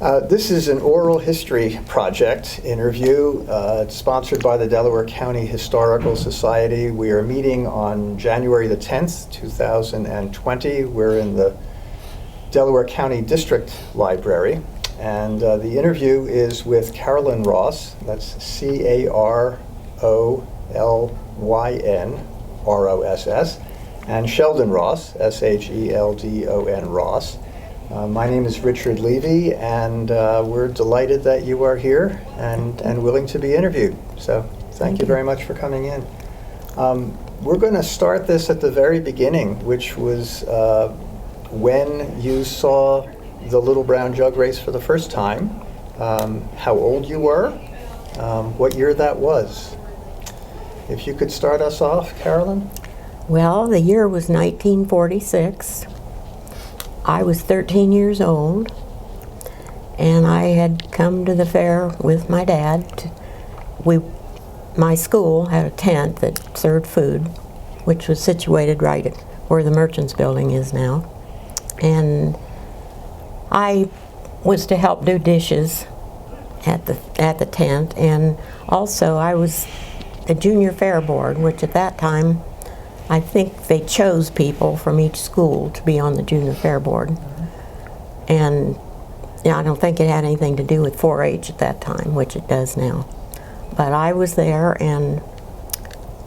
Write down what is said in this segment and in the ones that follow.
This is an oral history project interview sponsored by the Delaware County Historical Society. We are meeting on January the 10th, 2020. We're in the Delaware County District Library. And the interview is with Carolyn Ross, that's Carolyn, and Sheldon Ross, Sheldon Ross. My name is Richard Levy, and we're delighted that you are here and willing to be interviewed. So thank you very much for coming in. We're going to start this at the very beginning, which was when you saw the Little Brown Jug race for the first time, how old you were, what year that was. If you could start us off, Carolyn. Well, the year was 1946. I was 13 years old, and I had come to the fair with my dad. My school had a tent that served food, which was situated right at where the Merchants Building is now. And I was to help do dishes at the tent, and also I was the junior fair board, which at that time I think they chose people from each school to be on the junior fair board. And I don't think it had anything to do with 4-H at that time, which it does now. But I was there, and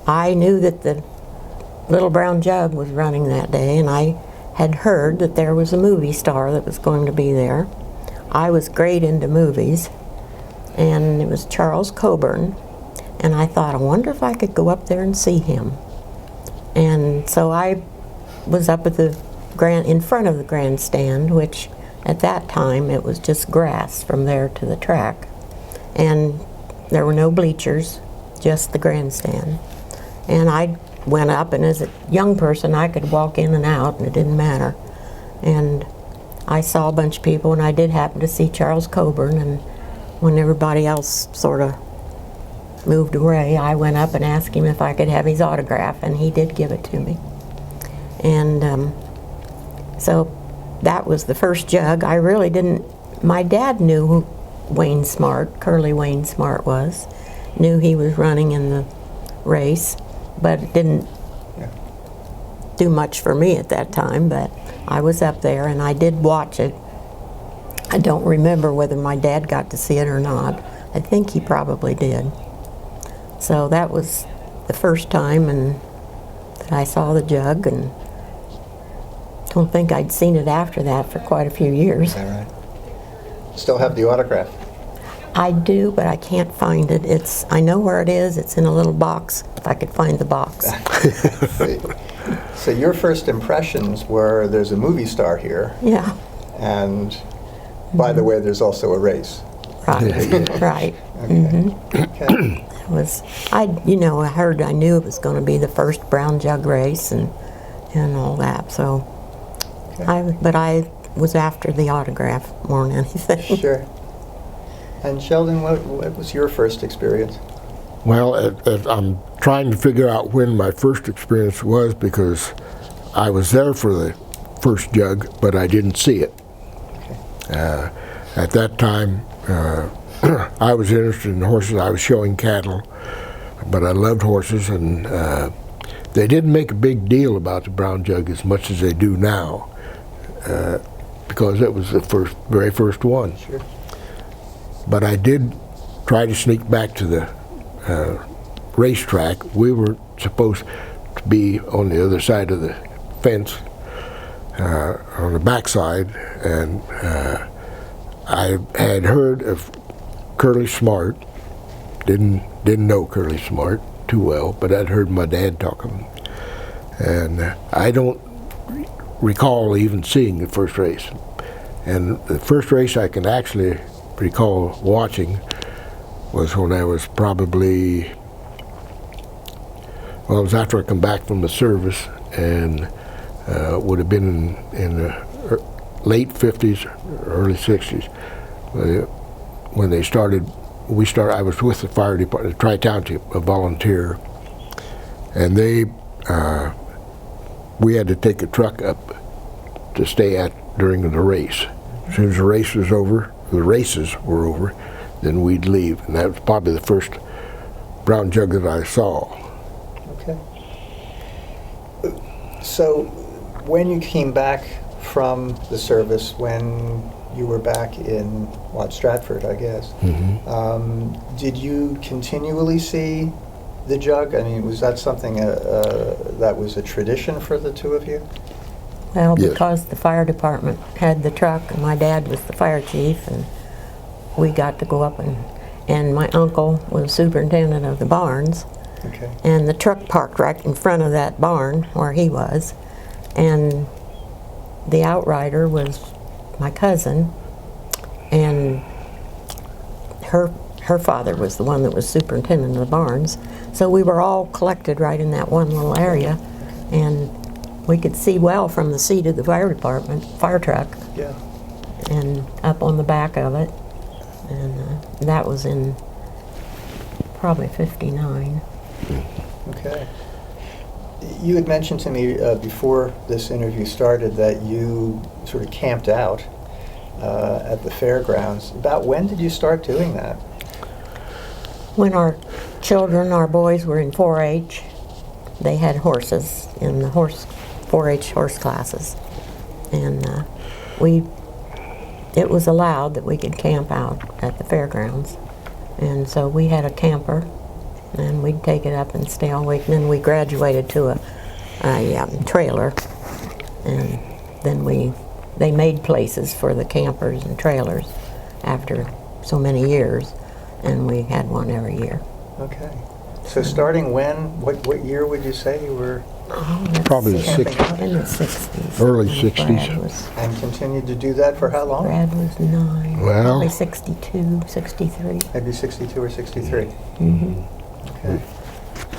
I knew that the Little Brown Jug was running that day, and I had heard that there was a movie star that was going to be there. I was great into movies, and it was Charles Coburn, and I thought, I wonder if I could go up there and see him. And so I was up at in front of the grandstand, which at that time it was just grass from there to the track. And there were no bleachers, just the grandstand. And I went up, and as a young person I could walk in and out and it didn't matter. And I saw a bunch of people, and I did happen to see Charles Coburn, and when everybody else sort of moved away, I went up and asked him if I could have his autograph, and he did give it to me. And so that was the first jug. I really didn't, my dad knew who Curly Wayne Smart was, knew he was running in the race, but it didn't do much for me at that time. But I was up there, and I did watch it. I don't remember whether my dad got to see it or not. I think he probably did. So that was the first time that I saw the jug, and don't think I'd seen it after that for quite a few years. Is that right? Still have the autograph? I do, but I can't find it. I know where it is. It's in a little box, if I could find the box. So your first impressions were, there's a movie star here. Yeah. And by the way, there's also a race. Right, right. Okay. Okay. I knew it was going to be the first Brown Jug race and all that. So, okay. But I was after the autograph more than anything. Sure. And Sheldon, what was your first experience? Well, I'm trying to figure out when my first experience was, because I was there for the first jug, but I didn't see it. Okay. At that time, I was interested in horses. I was showing cattle, but I loved horses, and they didn't make a big deal about the Brown Jug as much as they do now, because it was the very first one. Sure. But I did try to sneak back to the racetrack. We were supposed to be on the other side of the fence, on the backside, and I had heard of Curly Smart. Didn't know Curly Smart too well, but I'd heard my dad talking. And I don't recall even seeing the first race. And the first race I can actually recall watching was when I was probably, well, it was after I come back from the service, and would have been in the late 50s, early 60s, when they started. I was with the fire department, the Tri-Township, a volunteer, and we had to take a truck up to stay at during the race. As soon as the race was over, the races were over, then we'd leave. And that was probably the first brown jug that I saw. Okay. So when you came back from the service, when you were back in Stratford, I guess, did you continually see the jug? I mean, was that something that was a tradition for the two of you? Well, Yes. because the fire department had the truck, and my dad was the fire chief, and we got to go up, and my uncle was superintendent of the barns, Okay. and the truck parked right in front of that barn where he was, and the outrider was my cousin, and her father was the one that was superintendent of the barns. So we were all collected right in that one little area, and we could see well from the seat of the fire department, fire truck, Yeah. and up on the back of it. And that was in probably ~59. Okay. You had mentioned to me before this interview started that you sort of camped out at the fairgrounds. About when did you start doing that? When our children, our boys, were in 4-H, they had horses in the 4-H horse classes, and it was allowed that we could camp out at the fairgrounds, and so we had a camper, and we'd take it up and stay all week. And then we graduated to a trailer, and then they made places for the campers and trailers after so many years, and we had one every year. Okay. So starting when? What year would you say you were? Probably the Camping 60s, In the 60s. Early when 60s. Brad was, And continued to do that for how long? Brad was 9. Well- Probably 62, 63. Maybe 62 or 63. Mm-hmm. Okay.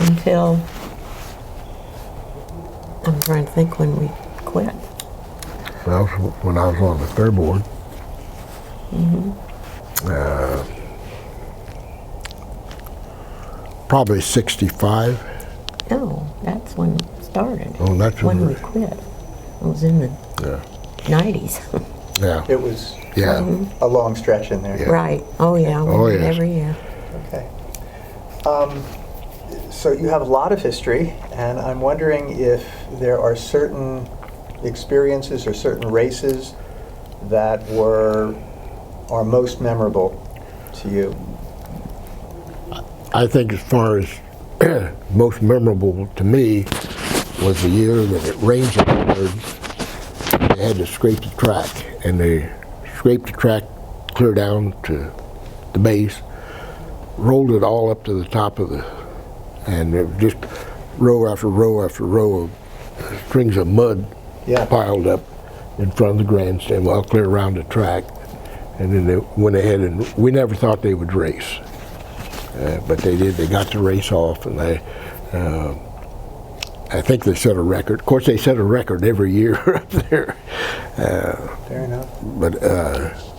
Until, I'm trying to think when we quit. Well, when I was on the fair board. Probably 65. No, that's when it started. Oh, that's when we when quit. It was in the Yeah. 90s. Yeah. It was Yeah. a long stretch in there. Yeah. Right. Oh, yeah. We Oh, went yes. every year. Okay. So you have a lot of history, and I'm wondering if there are certain experiences or certain races that are most memorable to you. I think as far as most memorable to me was the year that it rained so hard, they had to scrape the track, and they scraped the track clear down to the base, rolled it all up to the top of and it was just row after row after row of strings of mud Yeah. piled up in front of the grandstand, well clear around the track, and then they went ahead, and we never thought they would race. But they did. They got the race off, and I think they set a record. Of course, they set a record every year up there. Fair enough. But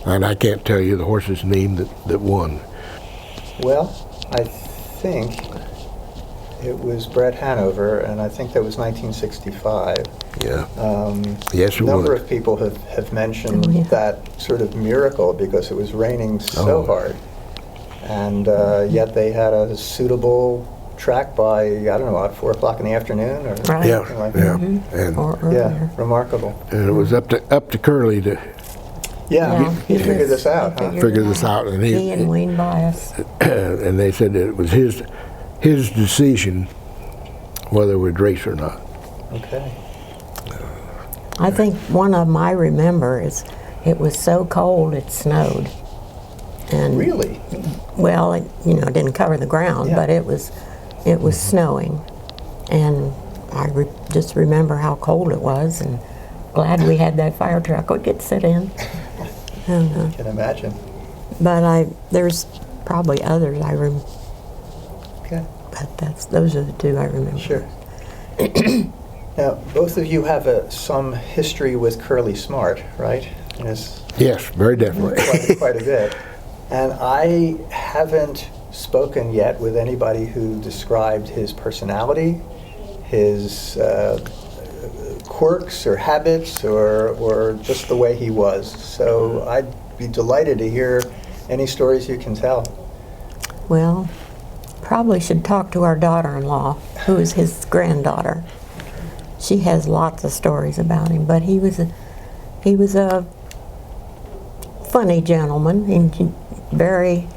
and I can't tell you the horse's name that won. Well, I think it was Brett Hanover, and I think that was 1965. Yeah. Yes, it A number was. of people have mentioned Oh, yeah. that sort of miracle because it was raining so Oh. hard. And yet they had a suitable track by, I don't know, about 4 o'clock in the afternoon or Right. Yeah, something like yeah, that. and Or Yeah, earlier. remarkable. it was up to Curly to Yeah, he he figured was- this out, he huh? figure this out, and He and Wayne Bias. and they said that it was his decision whether we'd race or not. Okay. I think one of them I remember is it was so cold it snowed. And Really? well, it, didn't cover the ground, Yeah. but it was snowing, and I just remember how cold it was, and glad we had that fire truck we could sit in. And, I can imagine. but there's probably others Okay. but those are the two I remember. Sure. Now, both of you have some history with Curly Smart, right? Yes, Yes, very definitely. quite a bit. And I haven't spoken yet with anybody who described his personality, his quirks or habits, or just the way he was. So I'd be delighted to hear any stories you can tell. Well, probably should talk to our daughter-in-law, who is his granddaughter. She has lots of stories about him, but he was a funny gentleman and very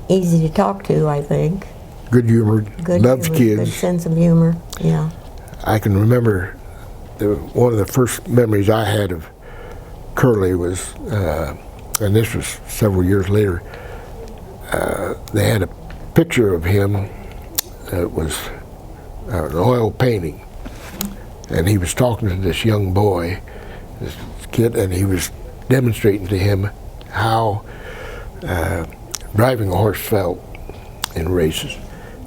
easy to talk to, I think. Good humored, loved humor, good kids. sense of humor, yeah. I can remember one of the first memories I had of Curly was, and this was several years later, they had a picture of him that was an oil painting, and he was talking to this young boy, this kid, and he was demonstrating to him how driving a horse felt in races.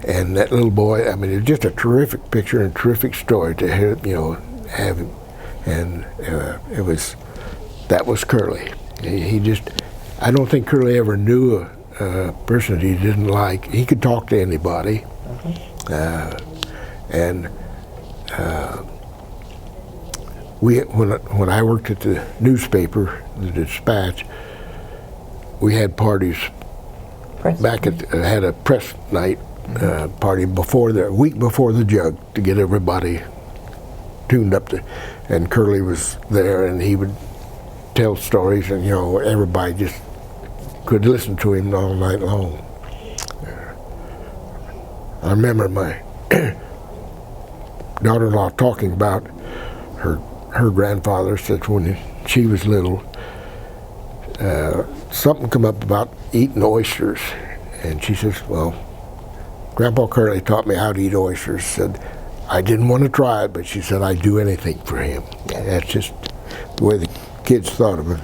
And that little boy, I mean, it was just a terrific picture and a terrific story to hear, have him. And that was Curly. He just, I don't think Curly ever knew a person that he didn't like. He could talk to anybody. When I worked at the newspaper, the Dispatch, we had parties had a press night party a week before the Jug to get everybody tuned up and Curly was there, and he would tell stories, and everybody just could listen to him all night long. I remember my daughter-in-law talking about her grandfather. Said when she was little, something come up about eating oysters, and she says, well, Grandpa Curly taught me how to eat oysters. Said, I didn't want to try it, but she said, I'd do anything for him. That's just the way the kids thought of it.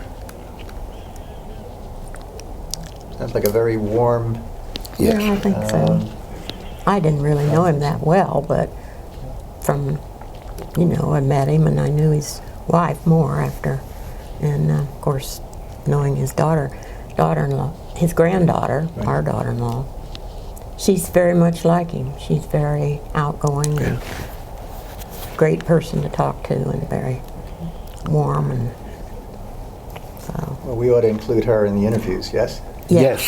Sounds like a very warm... Yes. Yeah, I think so. I didn't really know him that well, but from, I met him and I knew his wife more after. And of course, knowing his daughter-in-law, his granddaughter, Right. Our daughter-in-law, she's very much like him. She's very outgoing and great person to talk to, and very warm, and so. Well, we ought to include her in the interviews, yes? Yes.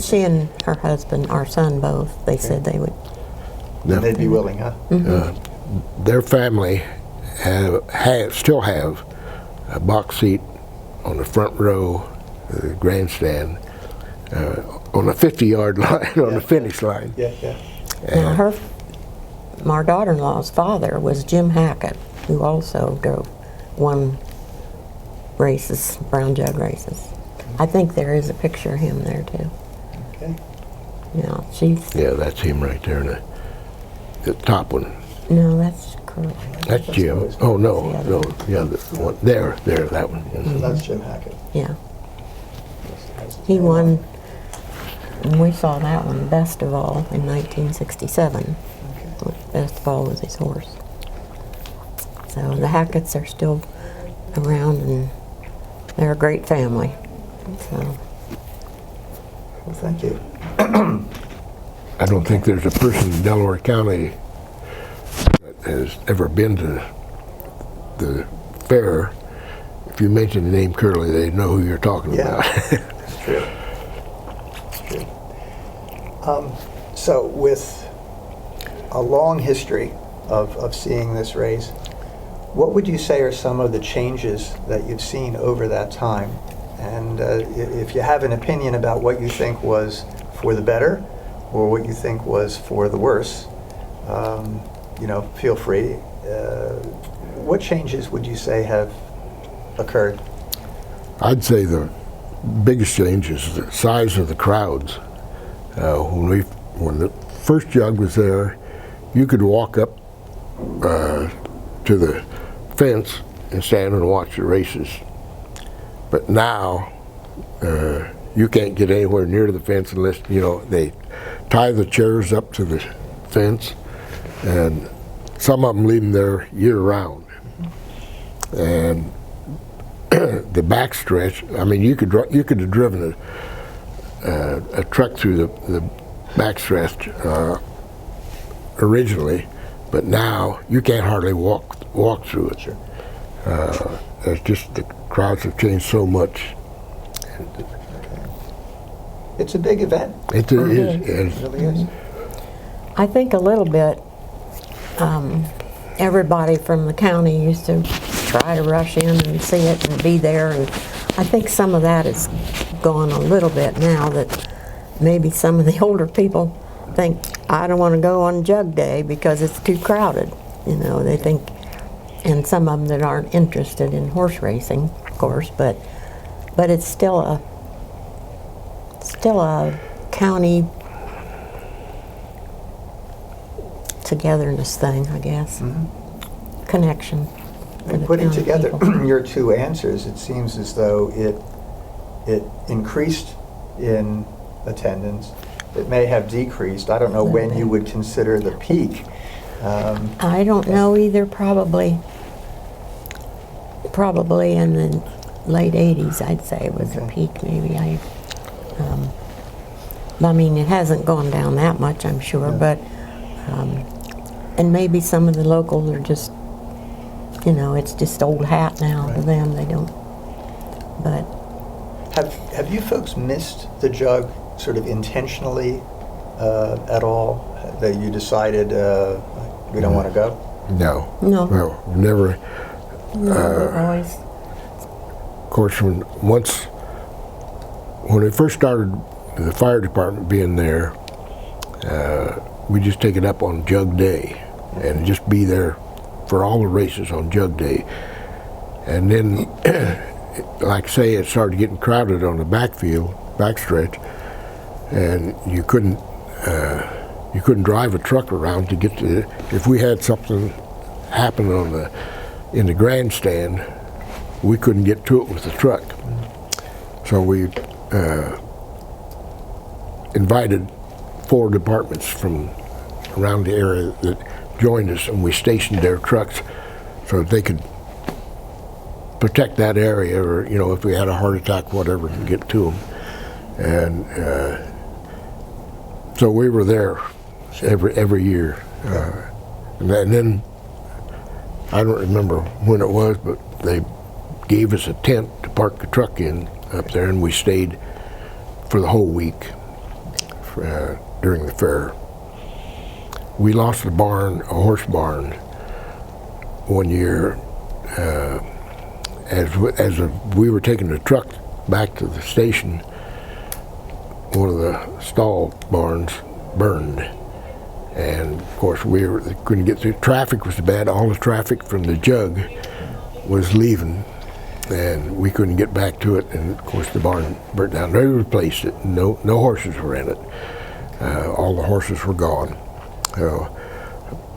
She and her husband, our son, both, they said they would. No. They'd be willing, huh? Their family still have a box seat on the front row of the grandstand on the 50-yard line, on the finish line. Yeah. Now, our daughter-in-law's father was Jim Hackett, who also won races, Brown Jug races. I think there is a picture of him there too. Okay. Yeah, that's him right there, in the top one. No, that's Curly. That's Jim. Oh, no, yeah, the one there, that one. So that's Jim Hackett. Yeah. He won, and we saw that one, Best of All, in 1967. Okay. Best of All was his horse. So the Hacketts are still around, and they're a great family. So. Well, thank you. I don't think there's a person in Delaware County that has ever been to the fair. If you mention the name Curly, they know who you're talking about. It's true. So with a long history of seeing this race, what would you say are some of the changes that you've seen over that time? And if you have an opinion about what you think was for the better or what you think was for the worse, feel free. What changes would you say have occurred? I'd say the biggest change is the size of the crowds. When the first Jug was there, you could walk up to the fence and stand and watch the races. But now, you can't get anywhere near the fence unless, they tie the chairs up to the fence, and some of them leave them there year-round. And the backstretch, I mean, you could have driven a truck through the backstretch originally, but now you can't hardly walk through it. Sure. It's just the crowds have changed so much. It's a big event. It is. It really is. I think a little bit, everybody from the county used to try to rush in and see it and be there, and I think some of that is gone a little bit now, that maybe some of the older people think, I don't want to go on Jug Day because it's too crowded. You know, they think, and some of them that aren't interested in horse racing, of course, but it's still a county togetherness thing, I guess. Mm-hmm. Connection. And putting together your two answers, it seems as though it increased in attendance. It may have decreased. I don't know when you would consider the peak. I don't know either. Probably in the late 80s, I'd say was the peak. Maybe I mean, it hasn't gone down that much, I'm sure, but and maybe some of the locals are just, you know, it's just old hat now to them. They don't. But have you folks missed the Jug sort of intentionally at all? That you decided we don't want to go? No. No. Well, never. Always. Of course, when we first started the fire department being there, we just take it up on Jug Day and just be there for all the races on Jug Day. And then, like say, it started getting crowded on the backstretch, and you couldn't drive a truck around to get to it. If we had something happen in the grandstand, we couldn't get to it with the truck. So we invited 4 departments from around the area that joined us, and we stationed their trucks so that they could protect that area, or, you know, if we had a heart attack, whatever, to get to them. And so we were there every year. And then, I don't remember when it was, but they gave us a tent to park the truck in up there, and we stayed for the whole week during the fair. We lost a horse barn one year as we were taking the truck back to the station. One of the stall barns burned, and of course couldn't get through. Traffic was bad. All the traffic from the Jug was leaving, and we couldn't get back to it. And of course the barn burnt down. They replaced it. No horses were in it. All the horses were gone.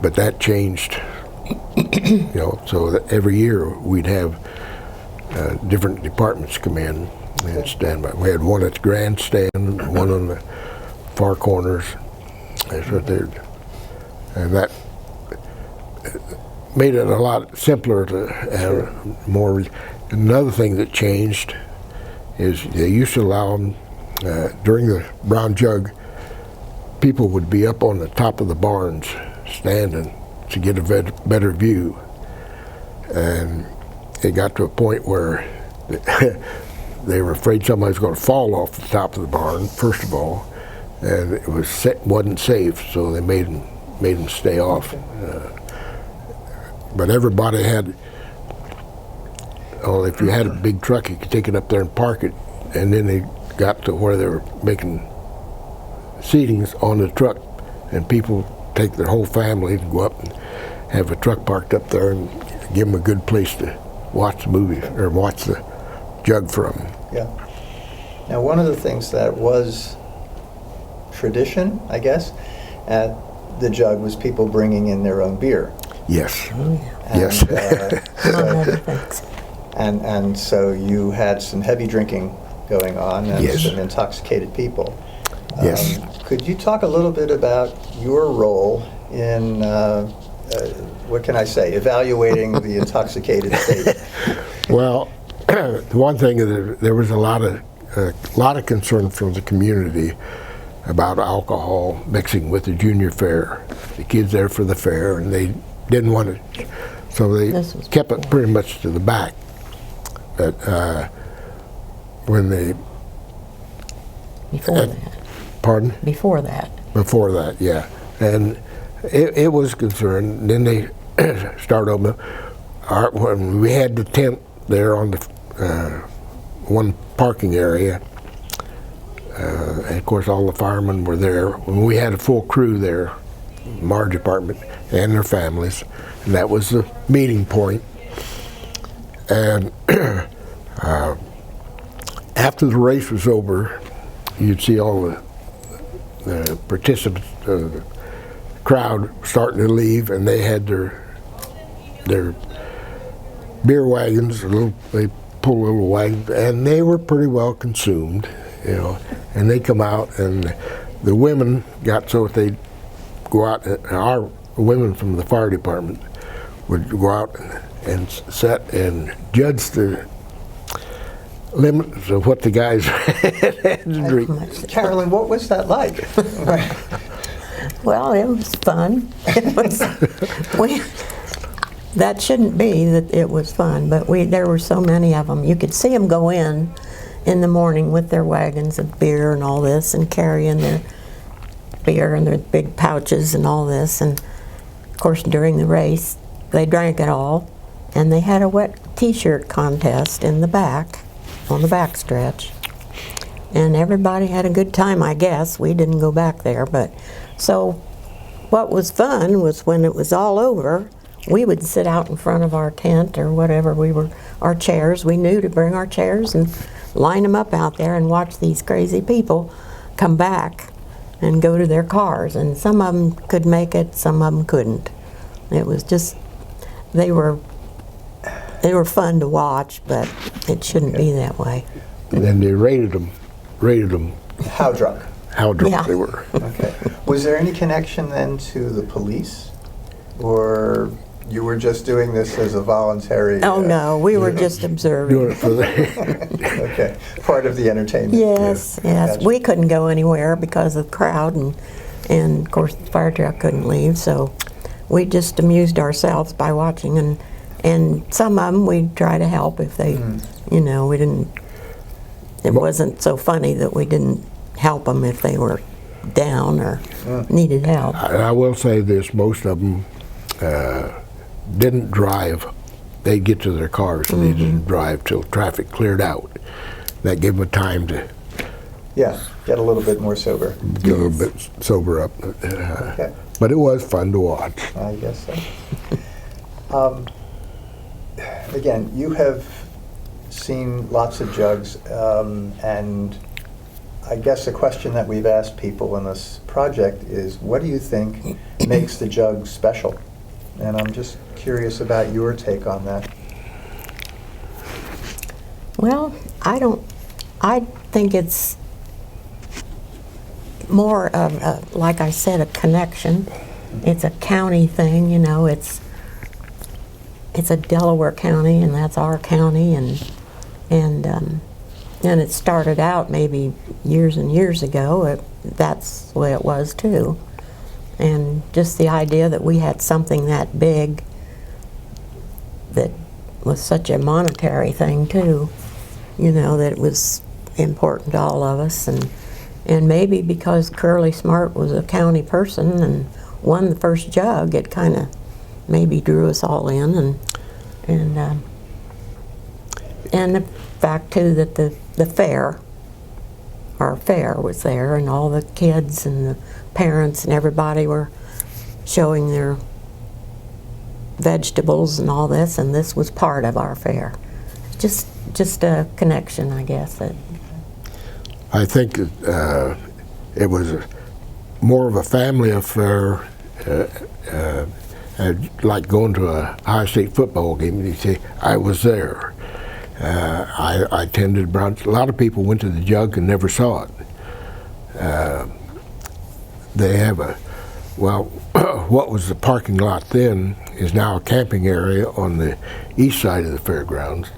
But that changed. You know, so that every year we'd have different departments come in and stand by. We had one at the grandstand, one on the far corners. That's what they're, and that made it a lot simpler to have more. Another thing that changed is they used to allow them during the Brown Jug. People would be up on the top of the barns standing to get a better view, and it got to a point where they were afraid somebody was going to fall off the top of the barn, first of all, and it wasn't safe, so they made them stay off. But everybody had, if you had a big truck, you could take it up there and park it, and then they got to where they were making seatings on the truck, and people take their whole family and go up and have a truck parked up there and give them a good place to watch the movie or watch the Jug from. Yeah. Now, one of the things that was tradition, I guess, at the Jug was people bringing in their own beer. Yes. Oh, yeah. Yes. And so you had some heavy drinking going on and Yes. some intoxicated people. Yes. Could you talk a little bit about your role in, what can I say, evaluating the intoxicated state? Well, the one thing is there was a lot of concern from the community about alcohol mixing with the junior fair. The kids there for the fair, and they didn't want to, so they kept it pretty much to the back. But when they, Before that. pardon? Before that. Before that, yeah. And it was concerned. Then they started opening. When we had the tent there on the one parking area, and of course all the firemen were there. When we had a full crew there, our department and their families, and that was the meeting point. And after the race was over, you'd see all the participants, the crowd starting to leave, and they had their beer wagons, they pull little wagons, and they were pretty well consumed, you know. And they come out, and the women got so that they'd go out. Our women from the fire department would go out and sit and judge the limits of what the guys had to drink. Carolyn, what was that like? Well, it was fun. It was, that shouldn't be that it was fun, but there were so many of them. You could see them go in the morning with their wagons of beer and all this, and carrying their beer and their big pouches and all this. And of course, during the race, they drank it all, and they had a wet T-shirt contest in the back, on the back stretch. And everybody had a good time, I guess. We didn't go back there, but so what was fun was when it was all over, we would sit out in front of our tent or whatever our chairs. We knew to bring our chairs and line them up out there and watch these crazy people come back and go to their cars. And some of them could make it, some of them couldn't. It was just, they were fun to watch, but it shouldn't be that way. And then they rated them. How drunk? How drunk Yeah. they were. Okay. Was there any connection then to the police? Or you were just doing this as a voluntary... Oh no, we were just observing. Doing it for the Okay. Part of the entertainment. Yes, yes. Gotcha. We couldn't go anywhere because of the crowd, and of course the fire truck couldn't leave, so we just amused ourselves by watching, and some of them we'd try to help if they, you know, we didn't, it wasn't so funny that we didn't help them if they were down or needed help. I will say this, most of them didn't drive. They'd get to their cars and they didn't drive till traffic cleared out. That gave them time to Yeah, get a little bit more sober. get a little bit sober up. Okay. But it was fun to watch. I guess so. Again, you have seen lots of jugs, and I guess a question that we've asked people in this project is, what do you think makes the jug special? And I'm just curious about your take on that. Well, I think it's more of, like I said, a connection. It's a county thing, you know, it's a Delaware county, and that's our county, and it started out maybe years and years ago. That's the way it was too. And just the idea that we had something that big that was such a monetary thing too, you know, that it was important to all of us. And maybe because Curly Smart was a county person and won the first jug, it kind of maybe drew us all in. And the fact too that the fair, our fair was there, and all the kids and the parents and everybody were showing their vegetables and all this, and this was part of our fair. Just a connection, I guess. I think it was more of a family affair, like going to a high state football game, and you say, I was there. I attended brunch. A lot of people went to the jug and never saw it. They have what was the parking lot then is now a camping area on the east side of the fairgrounds.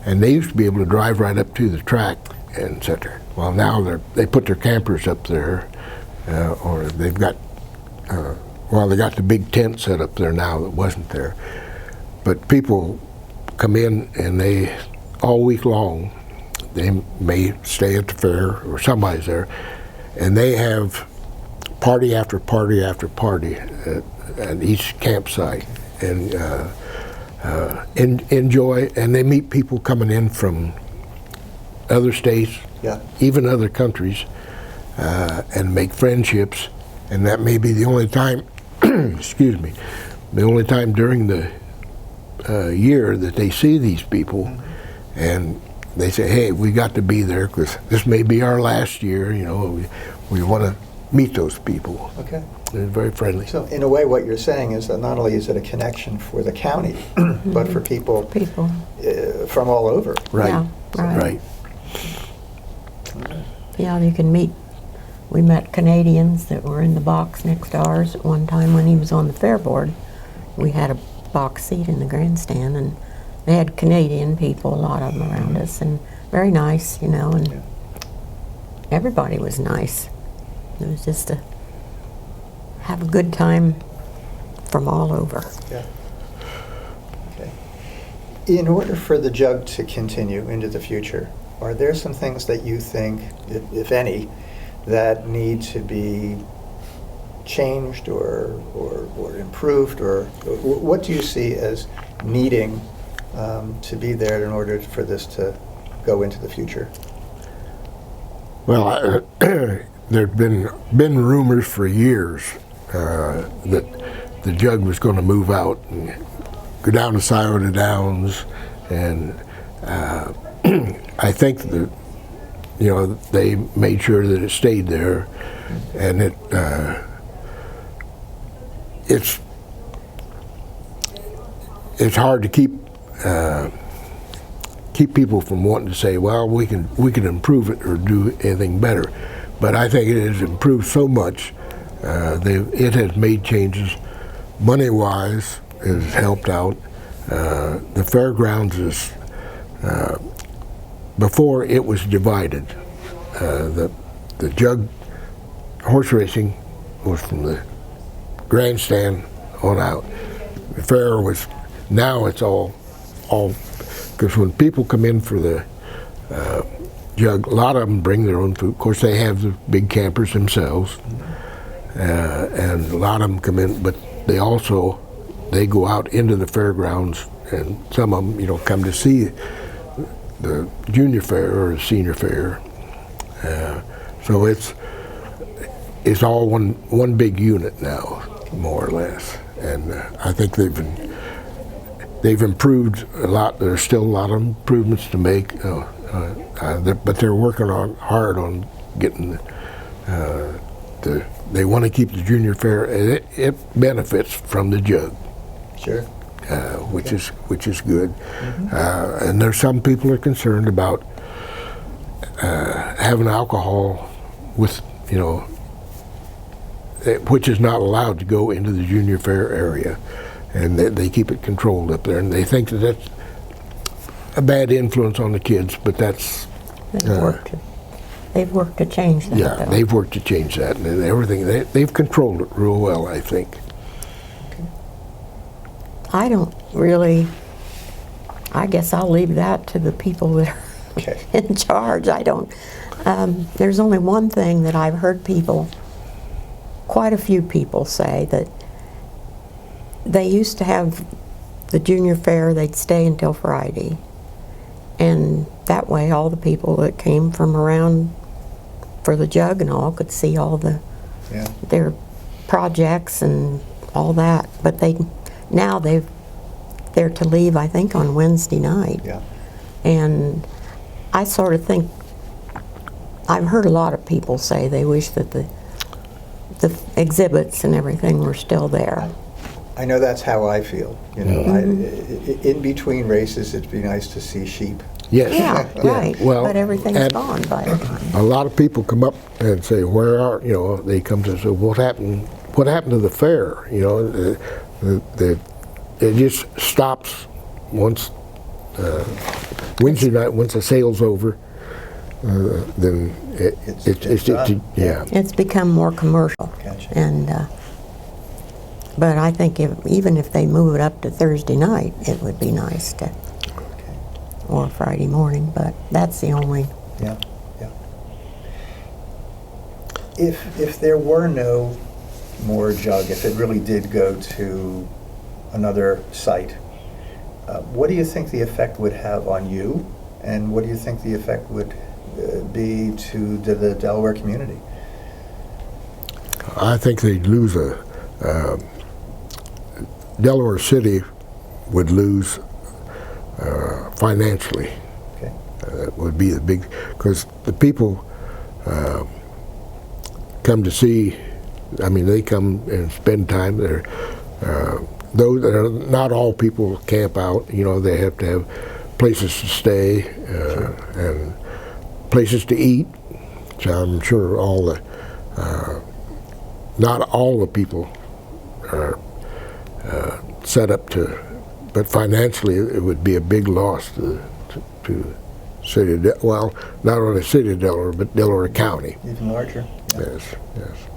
And they used to be able to drive right up to the track and sit there. Well, now they put their campers up there, or they've got, they got the big tent set up there now that wasn't there. But people come in and they, all week long, they may stay at the fair, or somebody's there, and they have party after party after party at each campsite, and enjoy, and they meet people coming in from other states, Yeah. even other countries, and make friendships, and that may be the only time, excuse me, the only time during the year that they see these people, and they say, hey, we got to be there because this may be our last year, you know, we want to meet those people. Okay. They're very friendly. So in a way, what you're saying is that not only is it a connection for the county, but for people from all over. Right, Yeah, right. Yeah, you can meet. We met Canadians that were in the box next to ours at one time when he was on the fair board. We had a box seat in the grandstand, and they had Canadian people, a lot of them around us, and very nice, you know, and Yeah. everybody was nice. It was just to have a good time from all over. Yeah. Okay. In order for the jug to continue into the future, are there some things that you think, if any, that need to be changed or improved, or what do you see as needing to be there in order for this to go into the future? Well, there've been rumors for years that the jug was going to move out and go down to Scioto Downs, and I think that, you know, they made sure that it stayed there, and it's hard to keep people from wanting to say, well, we can improve it or do anything better. But I think it has improved so much. It has made changes. Money-wise, it has helped out. The fairgrounds is, before it was divided. The jug horse racing was from the grandstand on out. The fair was, now it's all, because when people come in for the jug, a lot of them bring their own food. Of course, they have the big campers themselves, and a lot of them come in, but they go out into the fairgrounds, and some of them, you know, come to see the junior fair or the senior fair. So it's all one big unit now, more or less, and I think they've improved a lot. There's still a lot of improvements to make, but they're working hard on getting they want to keep the junior fair, and it benefits from the jug. Sure. Which is good. And there's some people are concerned about having alcohol with, you know, which is not allowed to go into the junior fair area, and they keep it controlled up there, and they think that that's a bad influence on the kids, but that's They've worked to change that. yeah, though. they've worked to change that, and everything they've controlled it real well, I think. I don't really. I guess I'll leave that to the people that are Okay. in charge. I don't. There's only one thing that I've heard quite a few people say, that they used to have the junior fair, they'd stay until Friday. And that way all the people that came from around for the jug and all could see all their projects and all that. But now they're to leave, I think, on Wednesday night. Yeah. And I sort of think, I've heard a lot of people say they wish that the exhibits and everything were still there. I know that's how I feel. You know, in between races, it'd be nice to see sheep. Yes. Yeah, right. Well, but everything's and gone by the time. a lot of people come up and say, "Where are you know?" They come to say, "What happened? What happened to the fair?" You know, it just stops once Wednesday night. Once the sale's over, then it's done. yeah. It's become more commercial. Gotcha. And but I think even if they move it up to Thursday night, it would be nice to. or Friday morning, but that's the only. Yeah, yeah. If there were no more Jug, if it really did go to another site, what do you think the effect would have on you, and what do you think the effect would be to the Delaware community? I think they'd lose Delaware City would lose financially. Okay. It would be the big, because the people come to see, I mean, they come and spend time there. Those that are, not all people camp out, you know, they have to have places to stay and places to eat. So I'm sure not all the people are set up to, but financially it would be a big loss to City of well, not only City of Delaware, but Delaware County. Even larger. Yeah. Yes, yes.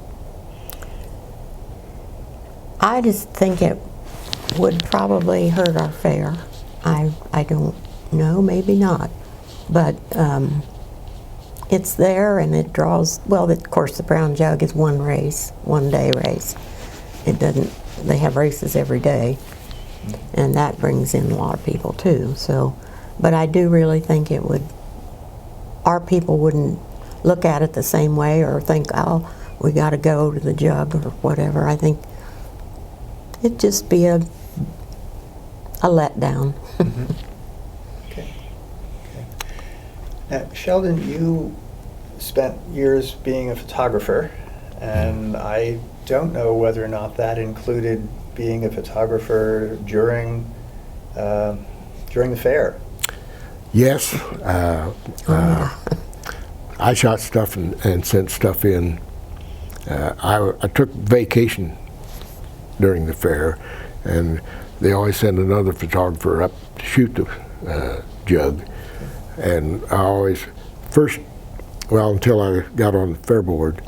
I just think it would probably hurt our fair. I don't know, maybe not, but it's there and it draws. Well, of course, the Brown Jug is one day race. It doesn't. They have races every day, and that brings in a lot of people too. So, but I do really think it would. Our people wouldn't look at it the same way or think, oh, we got to go to the Jug or whatever. I think it'd just be a letdown. Mm-hmm. Okay. Now, Sheldon, you spent years being a photographer, and I don't know whether or not that included being a photographer during the fair. Yes, I shot stuff and sent stuff in. I took vacation during the fair, and they always send another photographer up to shoot the Jug. And I always, until I got on the fair board,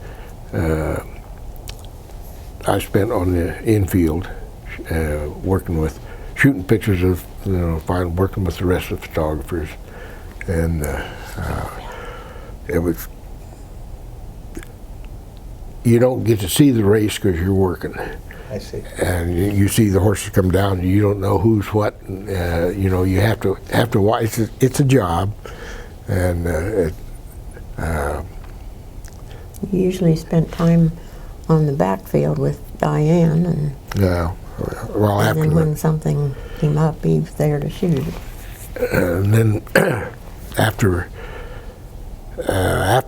I spent on the infield shooting pictures of, working with the rest of the photographers. And it was, you don't get to see the race because you're working. I see. And you see the horses come down, and you don't know who's what. You have to watch. It's a job, and You usually spent time on the backfield with Diane, and after then when something came up, he was there to shoot it. And then after I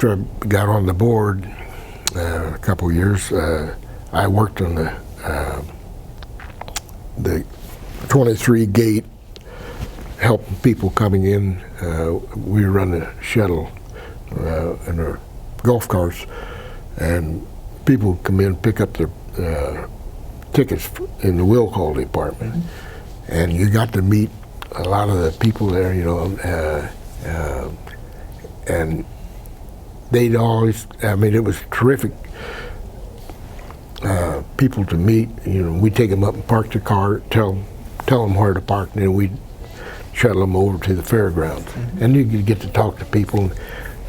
got on the board a couple years, I worked on the 23 gate, helping people coming in. We run a shuttle in our golf carts, and people come in, pick up their tickets in the will call department, and you got to meet a lot of the people there, and they'd always, it was terrific people to meet. We'd take them up and park the car, tell them where to park, and then we'd shuttle them over to the fairgrounds. And you could get to talk to people,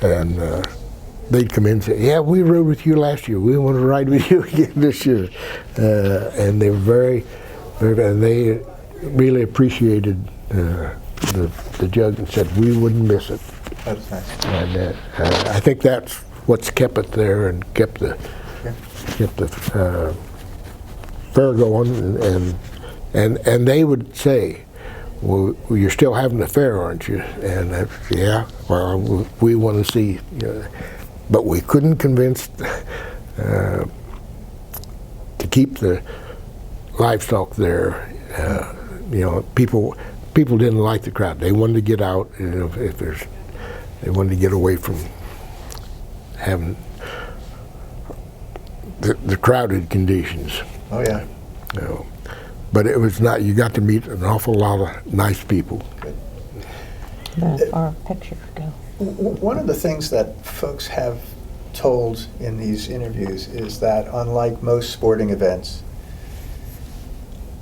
and they'd come in and say, yeah, we rode with you last year. We want to ride with you again this year. And they were very, very, and they really appreciated the Jug and said we wouldn't miss it. That's nice. And I think that's what's kept it there and kept the fair going. And they would say, well, you're still having the fair, aren't you? And yeah, well, we want to see. But we couldn't convince to keep the livestock there. People didn't like the crowd. They wanted to get out. They wanted to get away from having the crowded conditions. Oh yeah. But it was not. You got to meet an awful lot of nice people. Good. That's our picture too. One of the things that folks have told in these interviews is that unlike most sporting events,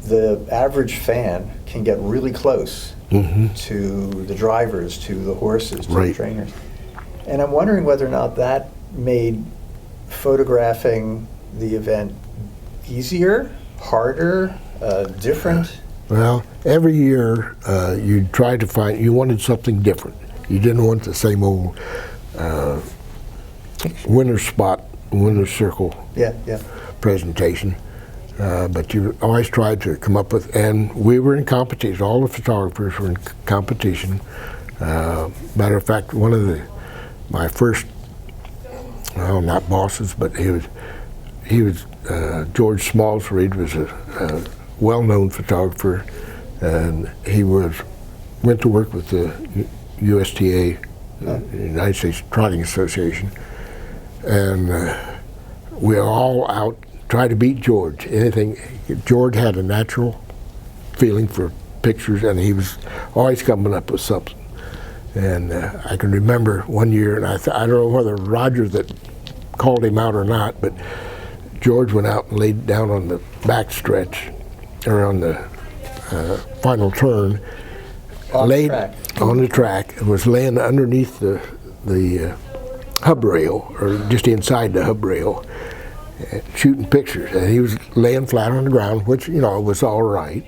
the average fan can get really close to the drivers, to the horses, to the Right. trainers. And I'm wondering whether or not that made photographing the event easier, harder, different. Well, every year you tried to find, you wanted something different. You didn't want the same old winner's spot, winner's circle Yeah, yeah. presentation. But you always tried to come up with, and we were in competition, all the photographers were in competition. Matter of fact, one of my first, well, not bosses, but he was George Smallsreed was a well-known photographer, and he went to work with the USTA, United States Trotting Association, and we were all out trying to beat George. George had a natural feeling for pictures, and he was always coming up with something. And I can remember one year, and I don't know whether Roger that called him out or not, but George went out and laid down on the back stretch, or on the final turn, On the laid track. on the track, and was laying underneath the hub rail, or just inside the hub rail, shooting pictures. And he was laying flat on the ground, which, you know, was all right.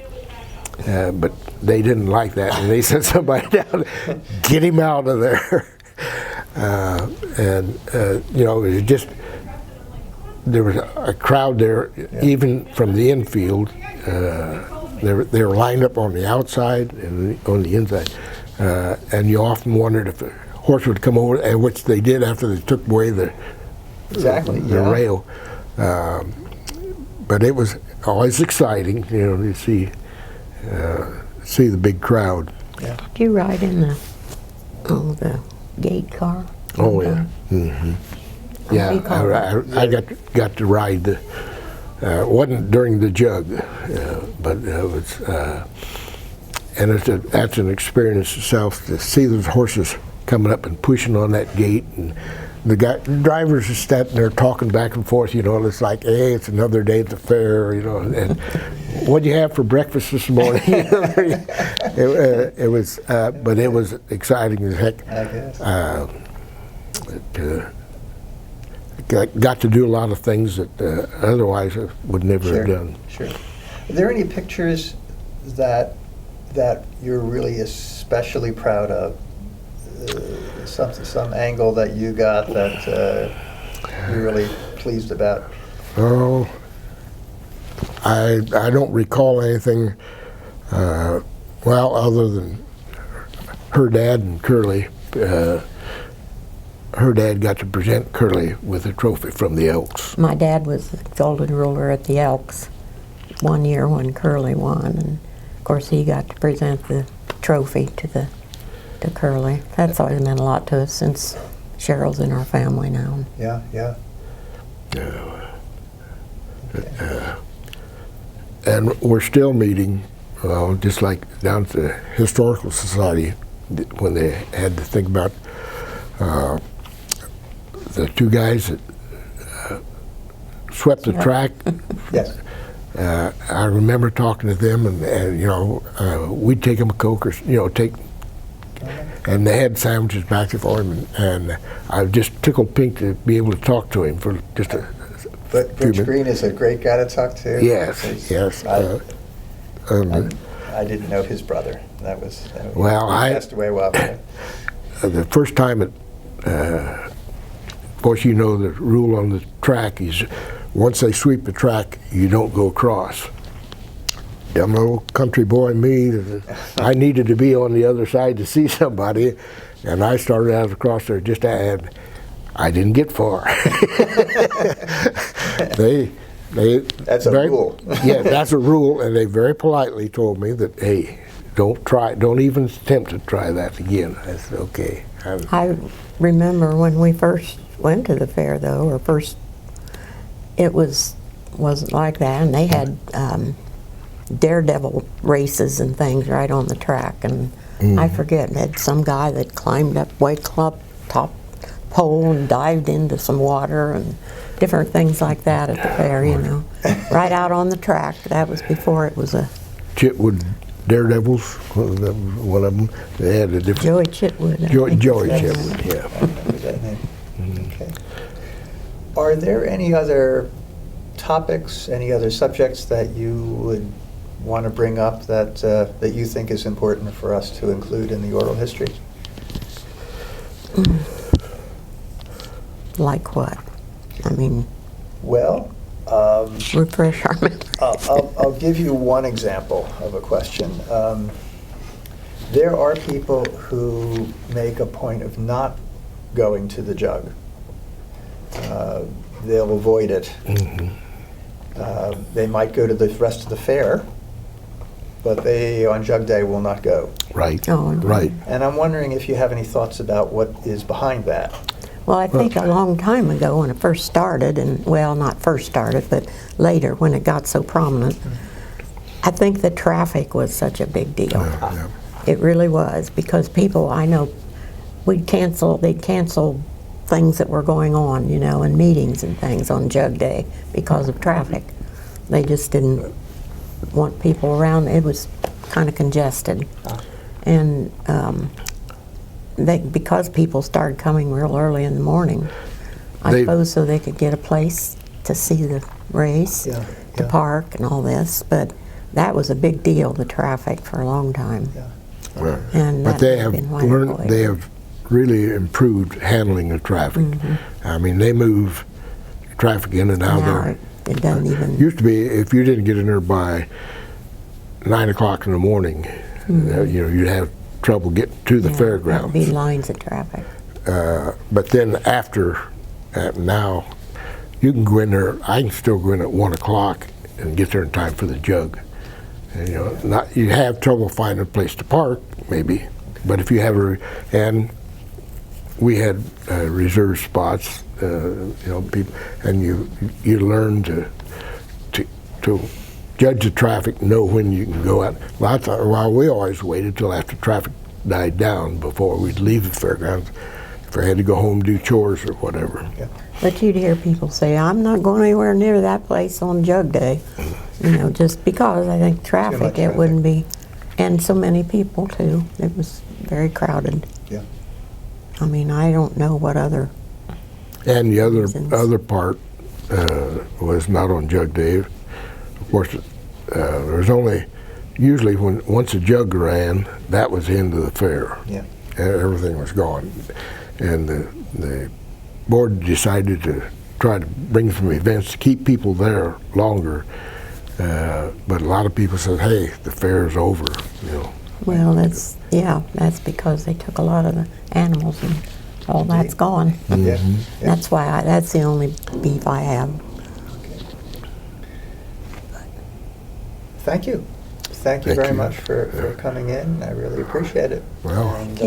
But they didn't like that, and they sent somebody down, get him out of there. You know, it was just, there was a crowd there, even from the infield. They were lined up on the outside and on the inside, and you often wondered if a horse would come over, and which they did after they took away the rail. But it was always exciting, you know, to see the big crowd. Yeah. Did you ride in the gate car? Oh yeah. Mm-hmm. Yeah, do you call I got to ride the. Wasn't during the jug, but it was, and that's an experience itself to see those horses coming up and pushing on that gate, and the drivers are standing there talking back and forth. You know, it's like, hey, it's another day at the fair. You know, and what do you have for breakfast this morning? It was, but it was exciting as heck. I guess. Got to do a lot of things that otherwise I would never have done. Sure. Are there any pictures that you're really especially proud of? Some angle that you got that you're really pleased about? Oh, I don't recall anything. Well, other than her dad and Curly. Her dad got to present Curly with a trophy from the Elks. My dad was the golden ruler at the Elks one year when Curly won, and of course he got to present the trophy to Curly. That's always meant a lot to us since Cheryl's in our family now. Yeah, yeah. And we're still meeting, just like down at the Historical Society, when they had to think about the two guys that swept the track. Yes. I remember talking to them, and you know, we'd take them a Coke, or you know, and they had sandwiches back there for him, and I was just tickled pink to be able to talk to him for just a But few Butch minutes. Green is a great guy to talk to. Yes, yes. I didn't know his brother. That was Well, he passed away a while ago. The first time of course, you know the rule on the track is once they sweep the track, you don't go across. Dumb little country boy me, I needed to be on the other side to see somebody, and I started out across there just to add. I didn't get far. That's a rule. Yeah, that's a rule, and they very politely told me that, hey, don't even attempt to try that again. I said, okay. I remember when we first went to the fair, though, it wasn't like that, and they had daredevil races and things right on the track, and I forget, had some guy that climbed up way top pole and dived into some water and different things like that at the fair, you know, right out on the track. That was before it was a Chitwood Daredevils, one of them. They had a different... Joey Chitwood. I Joey think is his Chitwood, name. yeah. I remember that name. Okay. Are there any other topics, any other subjects that you would want to bring up that that you think is important for us to include in the oral history? Like what? I mean, Well, refresh our memory. I'll give you one example of a question. There are people who make a point of not going to the jug. They'll avoid it. They might go to the rest of the fair, but they, on Jug Day, will not go. Right, Oh, right. And I'm wondering if you have any thoughts about what is behind that. Well, I think a long time ago when it first started, and well, not first started, but later when it got so prominent, I think the traffic was such a big deal. Yeah. It really was, because people, I know, they'd cancel things that were going on, you know, and meetings and things on Jug Day because of traffic. They just didn't want people around. It was kind of congested. And because people started coming real early in the morning, I suppose so they could get a place to see the race, the park and all this, but that was a big deal, the traffic, for a long time. Yeah. Right. And But that they may have been why learned, avoided they it. have really improved handling of traffic. I mean, they move traffic in and out Now there. it doesn't even. Used to be, if you didn't get in there by 9 o'clock in the morning, you know, you'd have trouble getting to the fairgrounds. There'd be lines of traffic. But then after, now, you can go in there, I can still go in at 1 o'clock and get there in time for the jug. And, you know, you have trouble finding a place to park, maybe, but if you have and we had reserved spots, you know, people, and you learn to judge the traffic, know when you can go out. Well, we always waited till after traffic died down before we'd leave the fairgrounds, if I had to go home and do chores or whatever. Yeah. But you'd hear people say, I'm not going anywhere near that place on Jug Day. You know, just because I think traffic, it wouldn't be. And so many people, too. It was very crowded. Yeah. I mean, I don't know what other. And the reasons. other part was not on Jug Day. Of course, there was only, usually once a jug ran, that was the end of the fair. Yeah. Everything was gone. And the board decided to try to bring some events to keep people there longer. But a lot of people said, hey, the fair is over, you know. Well, that's because they took a lot of the animals and all that's gone. Yeah. That's why that's the only beef I have. Thank you. Thank you Thank very you. much for coming in. I really appreciate it. Well, And,